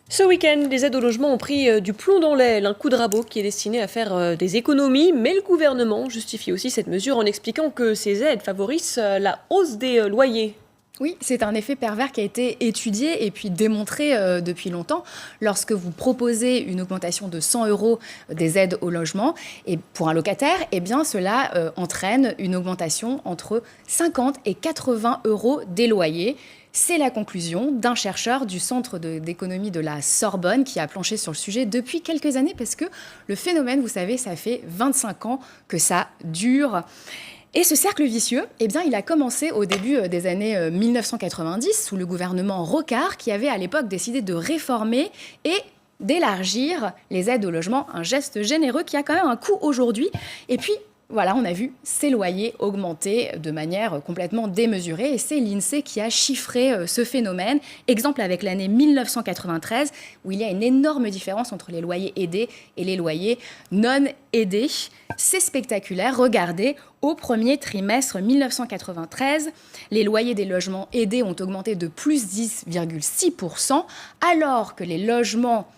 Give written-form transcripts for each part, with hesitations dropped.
Ce week-end, les aides au logement ont pris du plomb dans l'aile, un coup de rabot qui est destiné à faire des économies, mais le gouvernement justifie aussi cette mesure en expliquant que ces aides favorisent la hausse des loyers. Oui, c'est un effet pervers qui a été étudié et puis démontré depuis longtemps. Lorsque vous proposez une augmentation de 100 euros des aides au logement et pour un locataire, eh bien cela entraîne une augmentation entre 50 et 80 euros des loyers. C'est la conclusion d'un chercheur du Centre d'économie de la Sorbonne qui a planché sur le sujet depuis quelques années parce que le phénomène, vous savez, ça fait 25 ans que ça dure. Et ce cercle vicieux, eh bien, il a commencé au début des années 1990 sous le gouvernement Rocard qui avait à l'époque décidé de réformer et d'élargir les aides au logement, un geste généreux qui a quand même un coût aujourd'hui. Et puis, voilà, on a vu ces loyers augmenter de manière complètement démesurée et c'est l'INSEE qui a chiffré ce phénomène. Exemple avec l'année 1993 où il y a une énorme différence entre les loyers aidés et les loyers non aidés. C'est spectaculaire. Regardez, au premier trimestre 1993, les loyers des logements aidés ont augmenté de plus 10,6%, alors que les logements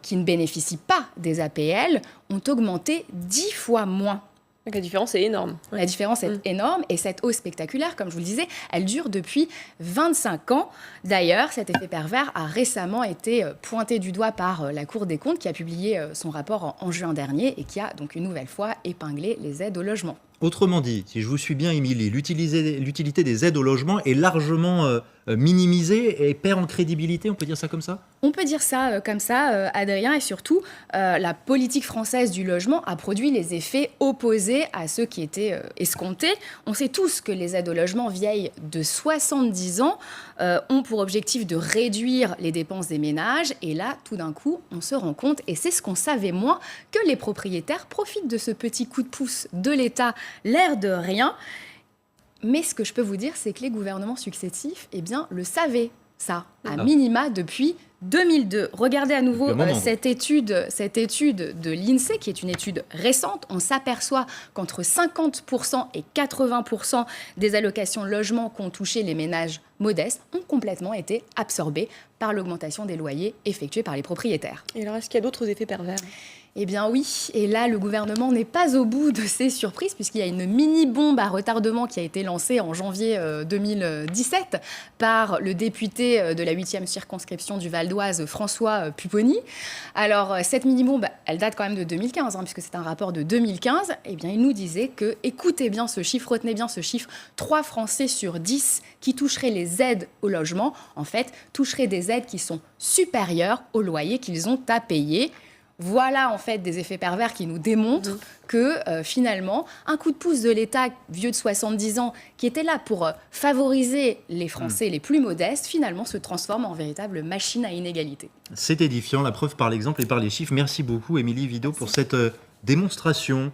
qui ne bénéficient pas des APL ont augmenté 10 fois moins. Donc la différence est énorme. La différence est énorme et cette hausse spectaculaire, comme je vous le disais, elle dure depuis 25 ans. D'ailleurs, cet effet pervers a récemment été pointé du doigt par la Cour des comptes qui a publié son rapport en juin dernier et qui a donc une nouvelle fois épinglé les aides au logement. Autrement dit, si je vous suis bien, Émilie, l'utilité des aides au logement est largement minimisée et perd en crédibilité, on peut dire ça comme ça ? On peut dire ça comme ça, Adrien, et surtout, la politique française du logement a produit les effets opposés à ceux qui étaient escomptés. On sait tous que les aides au logement vieilles de 70 ans ont pour objectif de réduire les dépenses des ménages. Et là, tout d'un coup, on se rend compte, et c'est ce qu'on savait moins, que les propriétaires profitent de ce petit coup de pouce de l'État, l'air de rien. Mais ce que je peux vous dire, c'est que les gouvernements successifs, eh bien, le savaient, ça, à minima, depuis 2002. Regardez à nouveau cette étude de l'INSEE, qui est une étude récente. On s'aperçoit qu'entre 50% et 80% des allocations logement qu'ont touché les ménages modestes ont complètement été absorbées par l'augmentation des loyers effectués par les propriétaires. Et alors, est-ce qu'il y a d'autres effets pervers ? Eh bien oui, et là le gouvernement n'est pas au bout de ses surprises puisqu'il y a une mini-bombe à retardement qui a été lancée en janvier 2017 par le député de la 8e circonscription du Val d'Oise, François Pupponi. Alors cette mini-bombe, elle date quand même de 2015 puisque c'est un rapport de 2015. Eh bien il nous disait que, écoutez bien ce chiffre, retenez bien ce chiffre, 3 Français sur 10 qui toucheraient les aides au logement, en fait, toucheraient des aides qui sont supérieures au loyer qu'ils ont à payer. Voilà en fait des effets pervers qui nous démontrent que finalement, un coup de pouce de l'État vieux de 70 ans qui était là pour favoriser les Français les plus modestes, finalement se transforme en véritable machine à inégalité. C'est édifiant, la preuve par l'exemple et par les chiffres. Merci beaucoup Émilie Vidot pour cette démonstration